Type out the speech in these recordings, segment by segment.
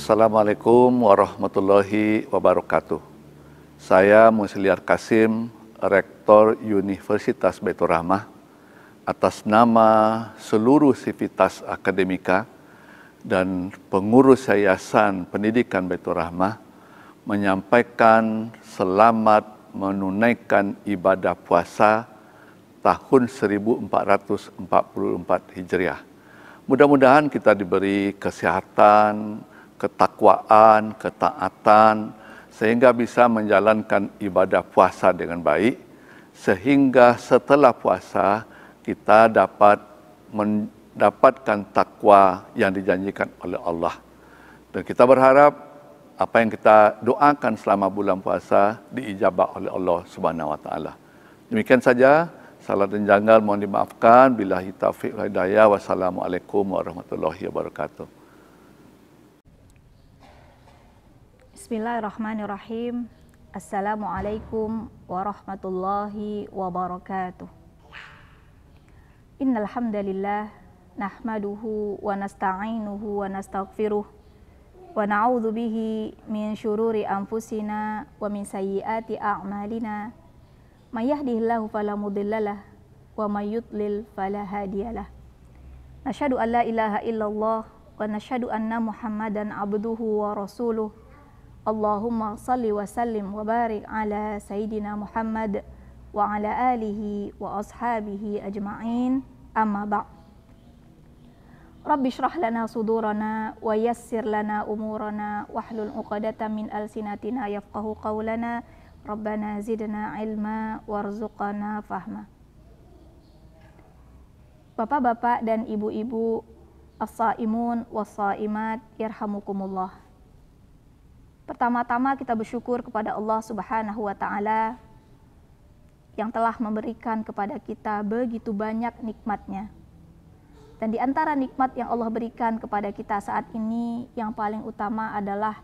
Assalamualaikum warahmatullahi wabarakatuh. Saya Musliar Kasim, Rektor Universitas Baitur Rahmah, atas nama seluruh sivitas akademika dan pengurus Yayasan Pendidikan Baitur Rahmah menyampaikan selamat menunaikan ibadah puasa tahun 1444 Hijriah. Mudah-mudahan kita diberi kesehatan, ketakwaan, ketaatan, sehingga bisa menjalankan ibadah puasa dengan baik, sehingga setelah puasa kita dapat mendapatkan takwa yang dijanjikan oleh Allah. Dan kita berharap apa yang kita doakan selama bulan puasa diijabah oleh Allah Subhanahu wa taala. Demikian saja, salah dan janggal mohon dimaafkan. Billahi taufiq wal hidayah. Wassalamualaikum warahmatullahi wabarakatuh. Bismillahirrahmanirrahim. Assalamualaikum warahmatullahi wabarakatuh. Innal hamdalillah nahmaduhu wa nasta'inuhu wa nastaghfiruh wa na'udzu bihi min syururi anfusina wa min sayyiati a'malina. May yahdihillahu fala mudhillalah wa may yudlil fala hadiyalah. Nasyhadu an la ilaha illallah wa nasyhadu anna Muhammadan abduhu wa rasuluh. Allahumma salli wa sallim wa barik ala Sayyidina Muhammad wa ala alihi wa ashabihi ajma'in, amma ba'd. Rabbi shrah lana sudurana wa yassir lana umurana wahlul 'uqdatam min alsinatina yafqahu qawlana. Rabbana zidna ilma warzuqna fahma. Bapak-bapak dan ibu-ibu, as-saimun was-saimat yarhamukumullah. Pertama-tama kita bersyukur kepada Allah Subhanahu wa taala yang telah memberikan kepada kita begitu banyak nikmat-Nya. Dan di antara nikmat yang Allah berikan kepada kita saat ini, yang paling utama adalah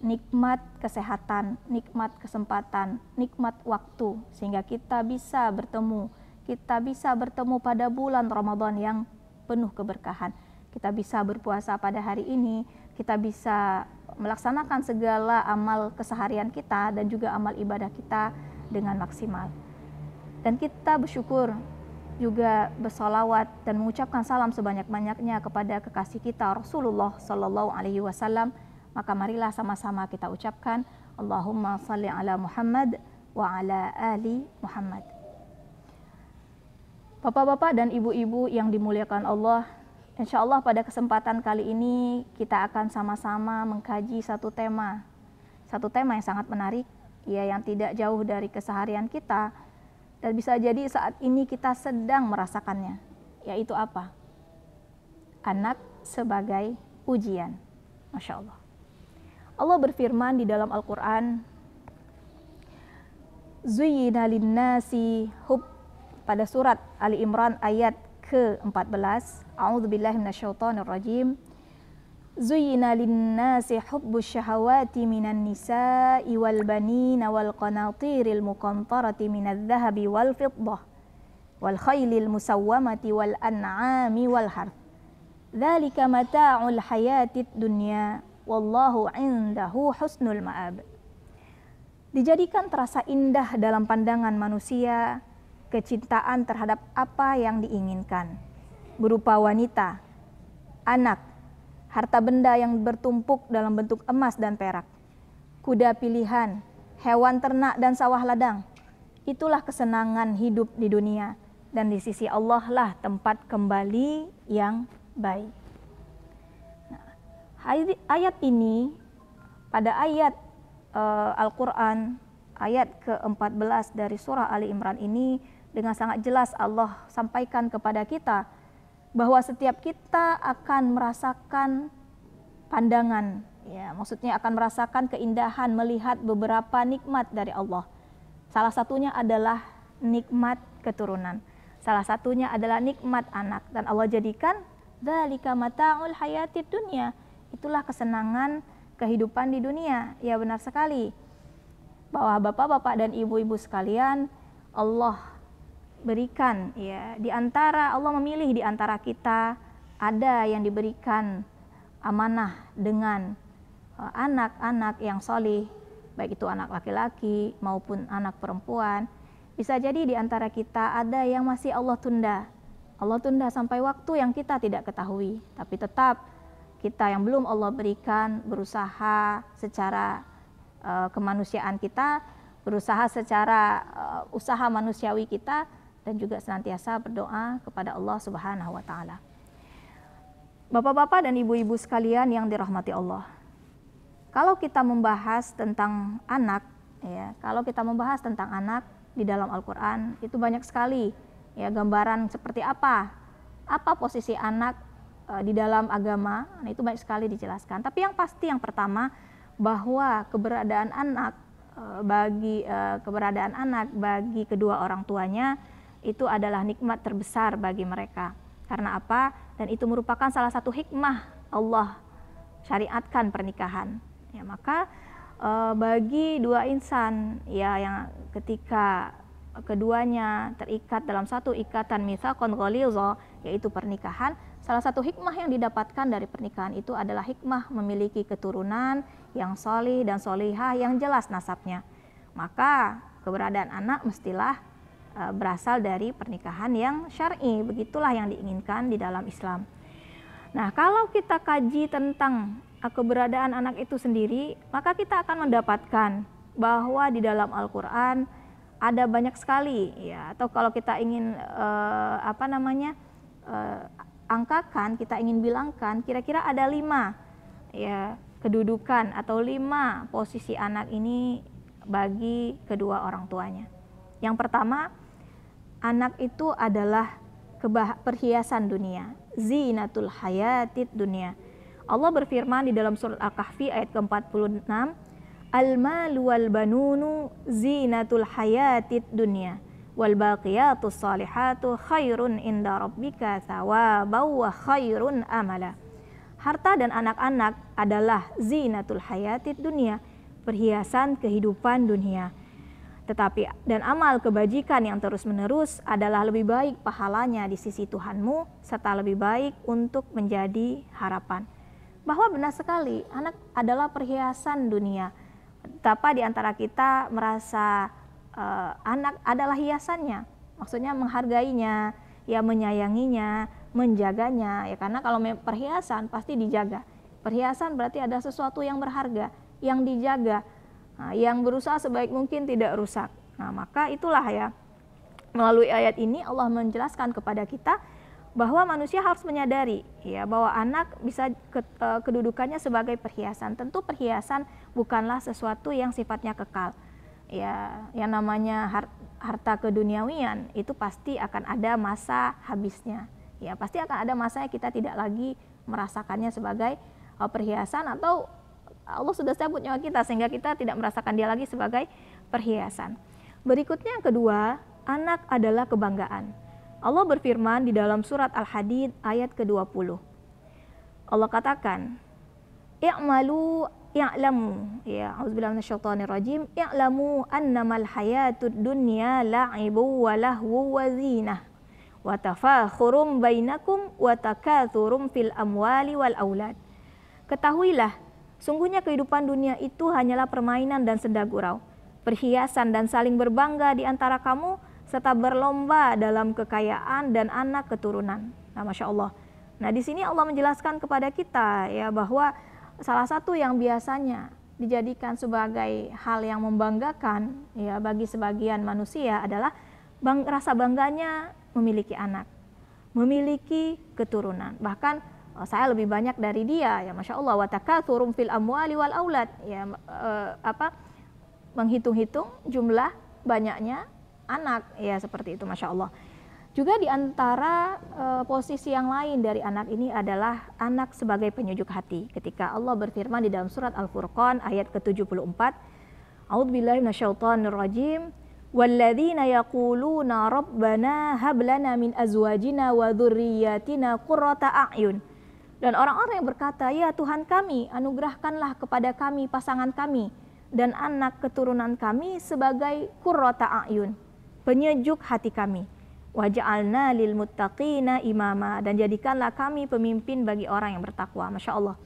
nikmat kesehatan, nikmat kesempatan, nikmat waktu, sehingga kita bisa bertemu pada bulan Ramadan yang penuh keberkahan. Kita bisa berpuasa pada hari ini, kita bisa melaksanakan segala amal keseharian kita dan juga amal ibadah kita dengan maksimal. Dan kita bersyukur juga bersalawat dan mengucapkan salam sebanyak-banyaknya kepada kekasih kita Rasulullah Sallallahu Alaihi Wasallam. Maka marilah sama-sama kita ucapkan Allahumma salli ala Muhammad wa ala ali Muhammad. Bapak-bapak dan ibu-ibu yang dimuliakan Allah, insya Allah pada kesempatan kali ini kita akan sama-sama mengkaji satu tema yang sangat menarik, ya, yang tidak jauh dari keseharian kita dan bisa jadi saat ini kita sedang merasakannya, yaitu apa? Anak sebagai ujian. Masya Allah. Allah berfirman di dalam Al-Quran, Zuyyina linnasi hub, pada surat Ali Imran ayat ke-14, A'udzubillahi minasyaitonirrajim. Zuyyina linnasi hubbus syahawati minan nisa'i wal banina wal qanatiril muqantarati minadh dhahabi wal fiddah wal khaylil musawwamati wal an'ami wal harth. Dzalika mata'ul hayatid dunya wallahu 'indahu husnul ma'ab. Dijadikan terasa indah dalam pandangan manusia kecintaan terhadap apa yang diinginkan, berupa wanita, anak, harta benda yang bertumpuk dalam bentuk emas dan perak, kuda pilihan, hewan ternak dan sawah ladang. Itulah kesenangan hidup di dunia, dan di sisi Allah lah tempat kembali yang baik. Nah, ayat ini, pada ayat Al-Quran, ayat ke-14 dari surah Ali Imran ini, dengan sangat jelas Allah sampaikan kepada kita bahwa setiap kita akan merasakan pandangan, ya, maksudnya akan merasakan keindahan melihat beberapa nikmat dari Allah. Salah satunya adalah nikmat keturunan, salah satunya adalah nikmat anak, dan Allah jadikan dzalika mata'ul hayatid dunya, itulah kesenangan kehidupan di dunia. Ya, benar sekali bahwa bapak-bapak dan ibu-ibu sekalian, Allah berikan, ya, di antara Allah memilih di antara kita ada yang diberikan amanah dengan anak-anak yang solih, baik itu anak laki-laki maupun anak perempuan. Bisa jadi di antara kita ada yang masih Allah tunda. Allah tunda sampai waktu yang kita tidak ketahui. Tapi tetap kita yang belum Allah berikan berusaha secara kemanusiaan kita, berusaha secara usaha manusiawi kita, dan juga senantiasa berdoa kepada Allah Subhanahu wa Ta'ala. Bapak-bapak dan ibu-ibu sekalian yang dirahmati Allah, kalau kita membahas tentang anak, ya, kalau kita membahas tentang anak di dalam Al-Quran, itu banyak sekali ya gambaran seperti apa posisi anak di dalam agama. Nah, itu banyak sekali dijelaskan. Tapi yang pasti yang pertama, bahwa keberadaan anak bagi kedua orang tuanya itu adalah nikmat terbesar bagi mereka. Karena apa? Dan itu merupakan salah satu hikmah Allah syariatkan pernikahan. Ya, maka bagi dua insan ya yang ketika keduanya terikat dalam satu ikatan mitsaqan ghalidha, yaitu pernikahan, salah satu hikmah yang didapatkan dari pernikahan itu adalah hikmah memiliki keturunan yang solih dan solihah yang jelas nasabnya. Maka keberadaan anak mestilah berasal dari pernikahan yang syar'i. Begitulah yang diinginkan di dalam Islam. Nah, kalau kita kaji tentang keberadaan anak itu sendiri, maka kita akan mendapatkan bahwa di dalam Al-Quran ada banyak sekali ya, atau kalau kita ingin angkakan, kita ingin bilangkan, kira-kira ada 5 ya kedudukan atau 5 posisi anak ini bagi kedua orang tuanya. Yang pertama, anak itu adalah perhiasan dunia, zinatul hayatid dunia. Allah berfirman di dalam surat Al-Kahfi ayat ke-46, al-malu wal banunu zinatul hayatid dunya wal baqiyatus salihatu khairun inda rabbika thawaban wa khairun amala. Harta dan anak-anak adalah zinatul hayatid dunya, perhiasan kehidupan dunia. Tetapi dan amal kebajikan yang terus-menerus adalah lebih baik pahalanya di sisi Tuhanmu serta lebih baik untuk menjadi harapan. Bahwa benar sekali anak adalah perhiasan dunia. Betapa di antara kita merasa anak adalah hiasannya, maksudnya menghargainya, ya menyayanginya, menjaganya, ya karena kalau perhiasan pasti dijaga. Perhiasan berarti ada sesuatu yang berharga, yang dijaga, yang berusaha sebaik mungkin tidak rusak. Nah, maka itulah ya, melalui ayat ini Allah menjelaskan kepada kita bahwa manusia harus menyadari ya bahwa anak bisa kedudukannya sebagai perhiasan. Tentu perhiasan bukanlah sesuatu yang sifatnya kekal. Ya, yang namanya harta keduniawian itu pasti akan ada masa habisnya. Ya, pasti akan ada masanya kita tidak lagi merasakannya sebagai perhiasan, atau Allah sudah cabut nyawa kita sehingga kita tidak merasakan dia lagi sebagai perhiasan. Berikutnya yang kedua, anak adalah kebanggaan. Allah berfirman di dalam surat Al-Hadid ayat ke-20. Allah katakan, "I'malu i'lamu," ya, auzubillahi minasyaitonir rajim, "I'lamu annamal hayatud dunya la'ibu wa lahu wa zinah wa tafakhurum bainakum wa takatsurum fil amwali wal aulad." Ketahuilah, sungguhnya kehidupan dunia itu hanyalah permainan dan senda gurau, perhiasan dan saling berbangga di antara kamu, serta berlomba dalam kekayaan dan anak keturunan. Nah, Masya Allah. Nah, di sini Allah menjelaskan kepada kita ya bahwa salah satu yang biasanya dijadikan sebagai hal yang membanggakan ya bagi sebagian manusia adalah rasa bangganya memiliki anak, memiliki keturunan. Bahkan saya lebih banyak dari dia, ya Masya Allah. Wa takatsurum fil amwali wal aulad, ya menghitung-hitung jumlah banyaknya anak, ya seperti itu, Masya Allah. Juga di antara posisi yang lain dari anak ini adalah anak sebagai penyejuk hati. Ketika Allah berfirman di dalam surat Al-Furqan ayat ke-74, A'udzubillahi minasyaitonir rajim, walladzina yaquluna rabbana hab lana min azwajina wa dzurriyyatina qurrata a'yun. Dan orang-orang yang berkata, ya Tuhan kami, anugerahkanlah kepada kami pasangan kami dan anak keturunan kami sebagai qurrata a'yun, penyejuk hati kami. Waj'alna lil muttaqina imama, dan jadikanlah kami pemimpin bagi orang yang bertakwa. Masya Allah.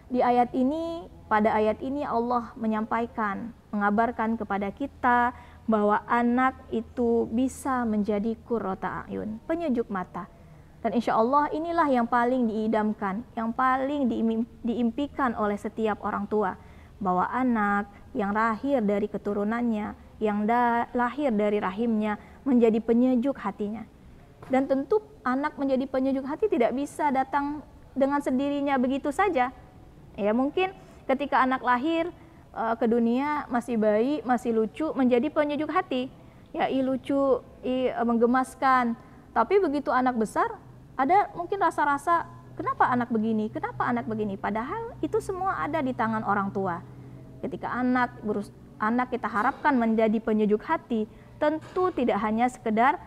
Di ayat ini pada ayat ini Allah menyampaikan, mengabarkan kepada kita bahwa anak itu bisa menjadi qurrata a'yun, penyejuk mata. Dan insya Allah inilah yang paling diidamkan, yang paling diimpikan oleh setiap orang tua, bahwa anak yang lahir dari keturunannya, yang lahir dari rahimnya menjadi penyejuk hatinya. Dan tentu anak menjadi penyejuk hati tidak bisa datang dengan sendirinya begitu saja. Ya, mungkin ketika anak lahir ke dunia masih bayi, masih lucu, menjadi penyejuk hati. Ya, lucu, menggemaskan. Tapi begitu anak besar, ada mungkin rasa-rasa, kenapa anak begini? Kenapa anak begini? Padahal itu semua ada di tangan orang tua. Ketika anak kita harapkan menjadi penyejuk hati, tentu tidak hanya sekedar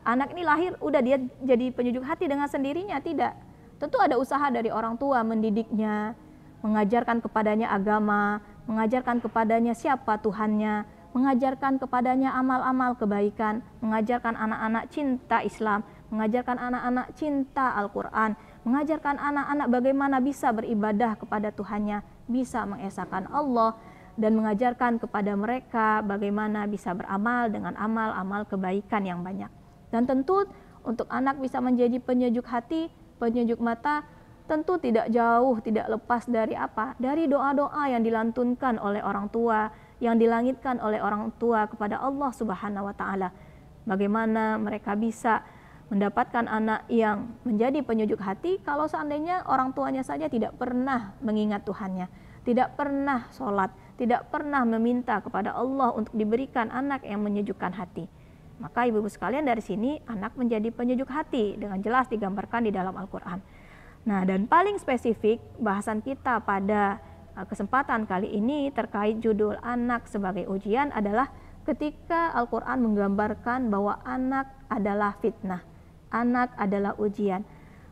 anak ini lahir, udah dia jadi penyejuk hati dengan sendirinya, tidak. Tentu ada usaha dari orang tua mendidiknya, mengajarkan kepadanya agama, mengajarkan kepadanya siapa Tuhannya, mengajarkan kepadanya amal-amal kebaikan, mengajarkan anak-anak cinta Islam, mengajarkan anak-anak cinta Al-Quran, mengajarkan anak-anak bagaimana bisa beribadah kepada Tuhannya, bisa mengesahkan Allah, dan mengajarkan kepada mereka bagaimana bisa beramal dengan amal-amal kebaikan yang banyak. Dan tentu untuk anak bisa menjadi penyejuk hati, penyejuk mata, tentu tidak jauh, tidak lepas dari apa? Dari doa-doa yang dilantunkan oleh orang tua, yang dilangitkan oleh orang tua kepada Allah Subhanahu wa taala. Bagaimana mereka bisa mendapatkan anak yang menjadi penyejuk hati kalau seandainya orang tuanya saja tidak pernah mengingat Tuhannya, tidak pernah sholat, tidak pernah meminta kepada Allah untuk diberikan anak yang menyejukkan hati. Maka ibu-ibu sekalian, dari sini anak menjadi penyejuk hati dengan jelas digambarkan di dalam Al-Quran. Nah, dan paling spesifik bahasan kita pada kesempatan kali ini terkait judul anak sebagai ujian adalah ketika Al-Quran menggambarkan bahwa anak adalah fitnah, anak adalah ujian.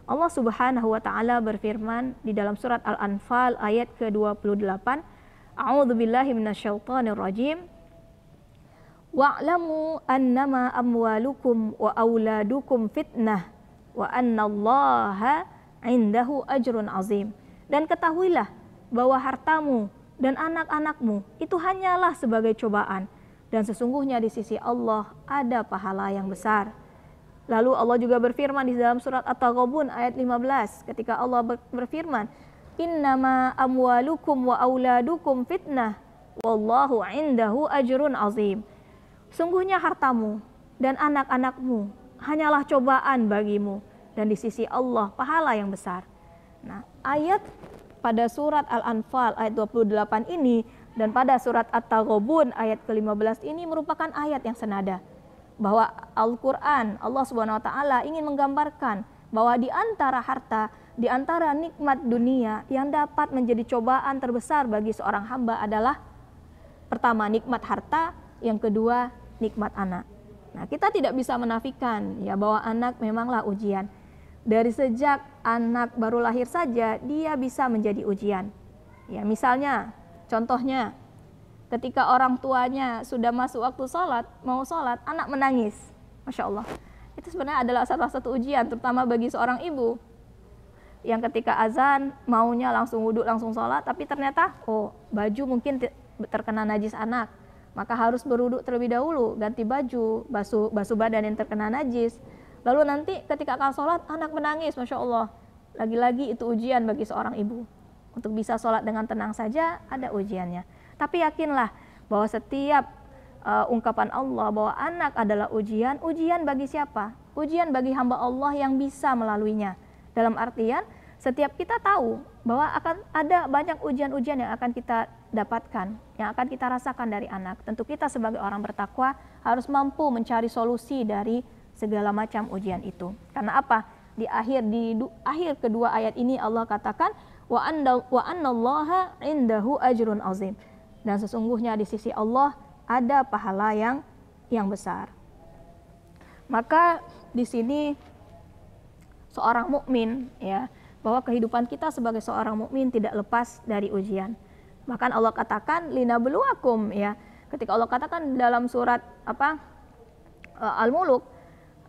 Allah Subhanahu wa taala berfirman di dalam surat Al-Anfal ayat ke-28, A'udzubillahi minasyaitonir rajim. Wa'lamu annama amwalukum wa auladukum fitnah wa annallaha indahu ajrun azim. Dan ketahuilah bahwa hartamu dan anak-anakmu itu hanyalah sebagai cobaan, dan sesungguhnya di sisi Allah ada pahala yang besar. Lalu Allah juga berfirman di dalam surat At-Taghabun ayat 15 ketika Allah berfirman, Innama amwalukum wa auladukum fitnah wallahu indahu ajrun azim. Sungguhnya hartamu dan anak-anakmu hanyalah cobaan bagimu, dan di sisi Allah pahala yang besar. Nah, ayat pada surat Al-Anfal ayat 28 ini dan pada surat At-Taghabun ayat ke-15 ini merupakan ayat yang senada, bahwa Al-Quran, Allah Subhanahu wa taala ingin menggambarkan bahwa di antara harta, di antara nikmat dunia yang dapat menjadi cobaan terbesar bagi seorang hamba adalah pertama nikmat harta, yang kedua nikmat anak. Nah, kita tidak bisa menafikan ya bahwa anak memanglah ujian. Dari sejak anak baru lahir saja dia bisa menjadi ujian. Ya, misalnya contohnya ketika orang tuanya sudah masuk waktu sholat, mau sholat, anak menangis. Masya Allah. Itu sebenarnya adalah salah satu ujian, terutama bagi seorang ibu. Yang ketika azan, maunya langsung wudhu, langsung sholat, tapi ternyata, baju mungkin terkena najis anak. Maka harus berwudhu terlebih dahulu, ganti baju, basuh badan yang terkena najis. Lalu nanti ketika akan sholat, anak menangis, Masya Allah. Lagi-lagi itu ujian bagi seorang ibu. Untuk bisa sholat dengan tenang saja, ada ujiannya. Tapi yakinlah bahwa setiap ungkapan Allah bahwa anak adalah ujian, ujian bagi siapa? Ujian bagi hamba Allah yang bisa melaluinya. Dalam artian, setiap kita tahu bahwa akan ada banyak ujian-ujian yang akan kita dapatkan, yang akan kita rasakan dari anak. Tentu kita sebagai orang bertakwa harus mampu mencari solusi dari segala macam ujian itu. Karena apa? Di akhir kedua ayat ini Allah katakan, wa annallaha indahu ajrun azim. Dan sesungguhnya di sisi Allah ada pahala yang besar. Maka di sini seorang mukmin ya, bahwa kehidupan kita sebagai seorang mukmin tidak lepas dari ujian. Bahkan Allah katakan linabluwakum ya. Ketika Allah katakan dalam surat Al-Muluk,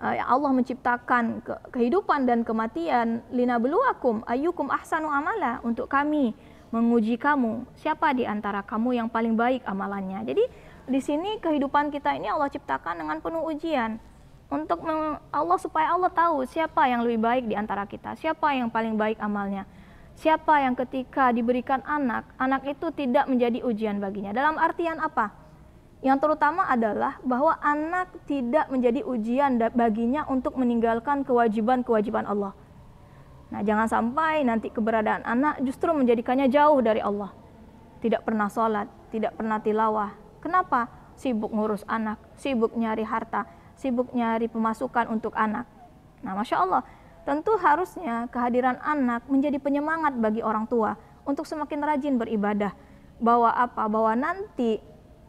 Allah menciptakan kehidupan dan kematian linabluwakum ayyukum ahsanu amala, untuk kami menguji kamu, siapa di antara kamu yang paling baik amalannya. Jadi di sini kehidupan kita ini Allah ciptakan dengan penuh ujian. Untuk supaya Allah tahu siapa yang lebih baik di antara kita, siapa yang paling baik amalnya. Siapa yang ketika diberikan anak, anak itu tidak menjadi ujian baginya. Dalam artian apa? Yang terutama adalah bahwa anak tidak menjadi ujian baginya untuk meninggalkan kewajiban-kewajiban Allah. Nah, jangan sampai nanti keberadaan anak justru menjadikannya jauh dari Allah. Tidak pernah sholat, tidak pernah tilawah. Kenapa? Sibuk ngurus anak, sibuk nyari harta, sibuk nyari pemasukan untuk anak. Nah, Masya Allah, tentu harusnya kehadiran anak menjadi penyemangat bagi orang tua untuk semakin rajin beribadah. Bahwa apa? Bahwa nanti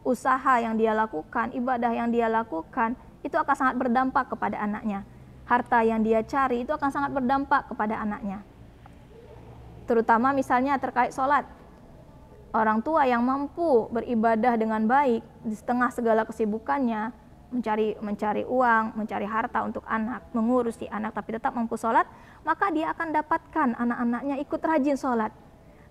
usaha yang dia lakukan, ibadah yang dia lakukan, itu akan sangat berdampak kepada anaknya. Harta yang dia cari itu akan sangat berdampak kepada anaknya. Terutama misalnya terkait sholat. Orang tua yang mampu beribadah dengan baik di tengah segala kesibukannya, mencari uang, mencari harta untuk anak, mengurusi anak tapi tetap mampu sholat, maka dia akan dapatkan anak-anaknya ikut rajin sholat.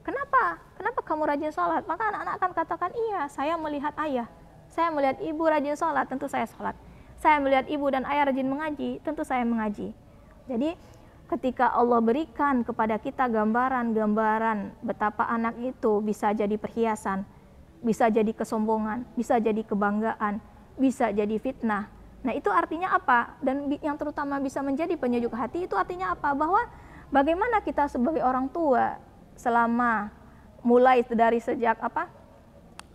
Kenapa? Kenapa kamu rajin sholat? Maka anak-anak akan katakan, iya, saya melihat ayah, saya melihat ibu rajin sholat, tentu saya sholat. Saya melihat ibu dan ayah rajin mengaji, tentu saya mengaji. Jadi ketika Allah berikan kepada kita gambaran-gambaran betapa anak itu bisa jadi perhiasan, bisa jadi kesombongan, bisa jadi kebanggaan, bisa jadi fitnah. Nah, itu artinya apa? Dan yang terutama bisa menjadi penyejuk hati itu artinya apa? Bahwa bagaimana kita sebagai orang tua selama mulai dari sejak apa?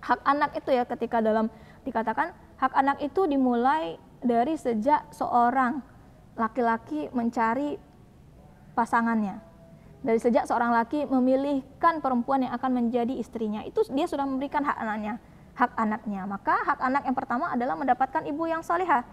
Hak anak itu ya, ketika dalam dikatakan hak anak itu dimulai dari sejak seorang laki-laki mencari pasangannya. Dari sejak seorang laki memilihkan perempuan yang akan menjadi istrinya, itu dia sudah memberikan hak anaknya. Maka hak anak yang pertama adalah mendapatkan ibu yang salihah.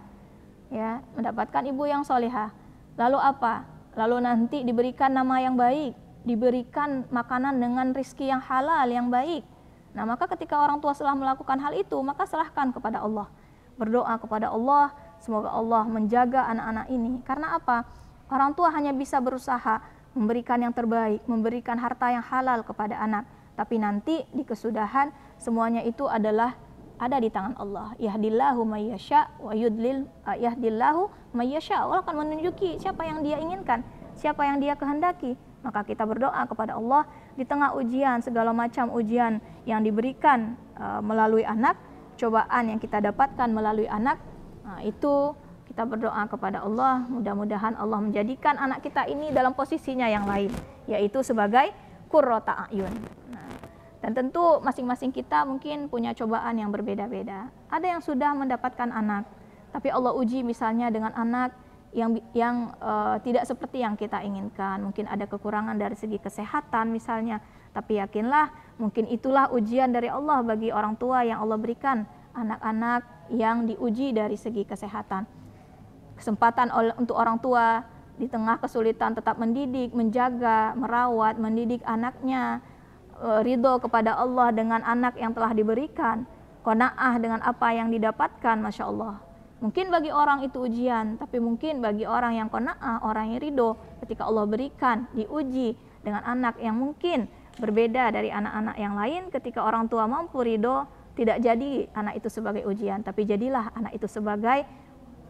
Ya, mendapatkan ibu yang salihah. Lalu apa? Lalu nanti diberikan nama yang baik, diberikan makanan dengan rizki yang halal, yang baik. Nah, maka ketika orang tua setelah melakukan hal itu, maka serahkan kepada Allah. Berdoa kepada Allah, semoga Allah menjaga anak-anak ini. Karena apa? Orang tua hanya bisa berusaha memberikan yang terbaik, memberikan harta yang halal kepada anak. Tapi nanti di kesudahan semuanya itu adalah ada di tangan Allah. Yahdillahu may yasha wa yudlil yahdillahu may yasha. Allah akan menunjuki siapa yang Dia inginkan, siapa yang Dia kehendaki. Maka kita berdoa kepada Allah di tengah ujian, segala macam ujian yang diberikan melalui anak, cobaan yang kita dapatkan melalui anak. Nah, itu kita berdoa kepada Allah, mudah-mudahan Allah menjadikan anak kita ini dalam posisinya yang lain, yaitu sebagai qurrata a'yun. Nah, dan tentu masing-masing kita mungkin punya cobaan yang berbeda-beda. Ada yang sudah mendapatkan anak, tapi Allah uji misalnya dengan anak yang tidak seperti yang kita inginkan. Mungkin ada kekurangan dari segi kesehatan misalnya, tapi yakinlah mungkin itulah ujian dari Allah bagi orang tua yang Allah berikan anak-anak yang diuji dari segi kesehatan. Kesempatan untuk orang tua di tengah kesulitan tetap mendidik, menjaga, merawat, mendidik anaknya, ridho kepada Allah dengan anak yang telah diberikan, qanaah dengan apa yang didapatkan, Masya Allah. Mungkin bagi orang itu ujian, tapi mungkin bagi orang yang qanaah, orang yang ridho, ketika Allah berikan, diuji dengan anak yang mungkin berbeda dari anak-anak yang lain, ketika orang tua mampu ridho, tidak jadi anak itu sebagai ujian, tapi jadilah anak itu sebagai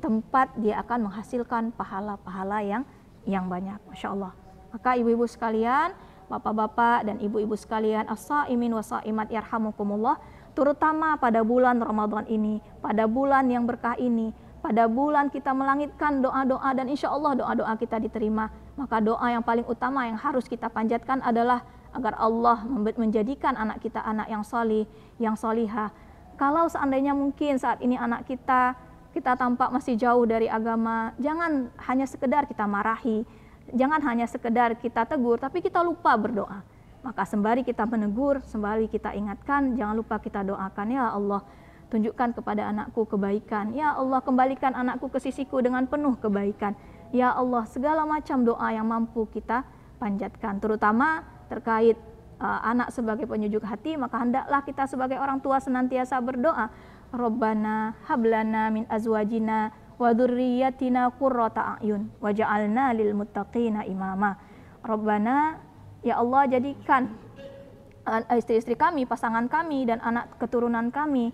tempat dia akan menghasilkan pahala-pahala yang banyak, Masya Allah. Maka ibu-ibu sekalian, bapak-bapak dan ibu-ibu sekalian, as-saimin wa saimat yarhamukumullah, terutama pada bulan Ramadan ini, pada bulan yang berkah ini, pada bulan kita melangitkan doa-doa dan insya Allah doa-doa kita diterima. Maka doa yang paling utama yang harus kita panjatkan adalah agar Allah menjadikan anak kita anak yang salih, yang salihah. Kalau seandainya mungkin saat ini anak kita tampak masih jauh dari agama, jangan hanya sekedar kita marahi, jangan hanya sekedar kita tegur, tapi kita lupa berdoa. Maka sembari kita menegur, sembari kita ingatkan, jangan lupa kita doakan, ya Allah, tunjukkan kepada anakku kebaikan. Ya Allah, kembalikan anakku ke sisiku dengan penuh kebaikan. Ya Allah, segala macam doa yang mampu kita panjatkan, terutama terkait anak sebagai penyejuk hati, maka hendaklah kita sebagai orang tua senantiasa berdoa, Rabbana hablana min azwajina wa dzurriyyatina qurrata a'yun waj'alna lil muttaqina imama. Rabbana, ya Allah, jadikan istri-istri kami, pasangan kami, dan anak keturunan kami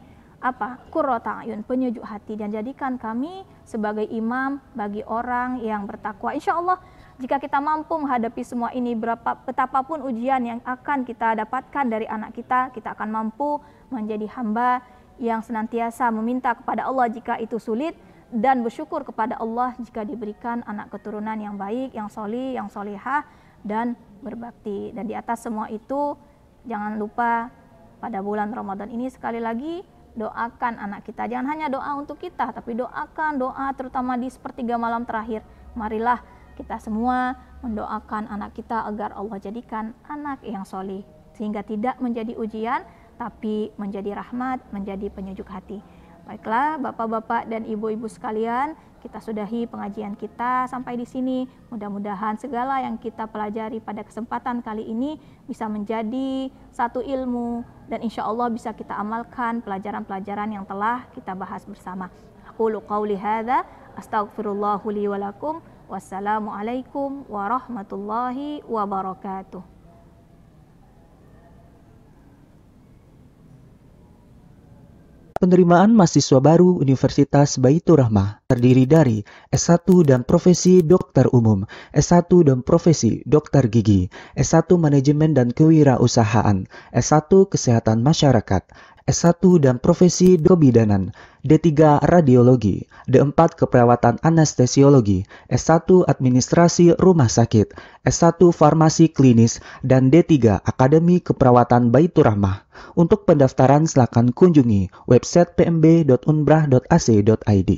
qurrata a'yun, penyejuk hati, dan jadikan kami sebagai imam bagi orang yang bertakwa. Insya Allah jika kita mampu menghadapi semua ini, betapapun ujian yang akan kita dapatkan dari anak kita, kita akan mampu menjadi hamba yang senantiasa meminta kepada Allah jika itu sulit, dan bersyukur kepada Allah jika diberikan anak keturunan yang baik, yang solih, yang solihah, dan berbakti. Dan di atas semua itu, jangan lupa pada bulan Ramadan ini sekali lagi doakan anak kita. Jangan hanya doa untuk kita, tapi doakan doa terutama di sepertiga malam terakhir. Marilah kita semua mendoakan anak kita agar Allah jadikan anak yang solih, sehingga tidak menjadi ujian, tapi menjadi rahmat, menjadi penyejuk hati. Baiklah Bapak-bapak dan Ibu-ibu sekalian, kita sudahi pengajian kita sampai di sini. Mudah-mudahan segala yang kita pelajari pada kesempatan kali ini bisa menjadi satu ilmu, dan insya Allah bisa kita amalkan pelajaran-pelajaran yang telah kita bahas bersama. Aqulu qawli hadza, astaghfirullahu li wa lakum. Wassalamualaikum warahmatullahi wabarakatuh. Penerimaan mahasiswa baru Universitas Baitur Rahmah terdiri dari S1 dan Profesi Dokter Umum, S1 dan Profesi Dokter Gigi, S1 Manajemen dan Kewirausahaan, S1 Kesehatan Masyarakat, S1 dan Profesi Kebidanan, D3 Radiologi, D4 Keperawatan Anestesiologi, S1 Administrasi Rumah Sakit, S1 Farmasi Klinis, dan D3 Akademi Keperawatan Baitur Rahmah. Untuk pendaftaran silakan kunjungi website pmb.unbrah.ac.id.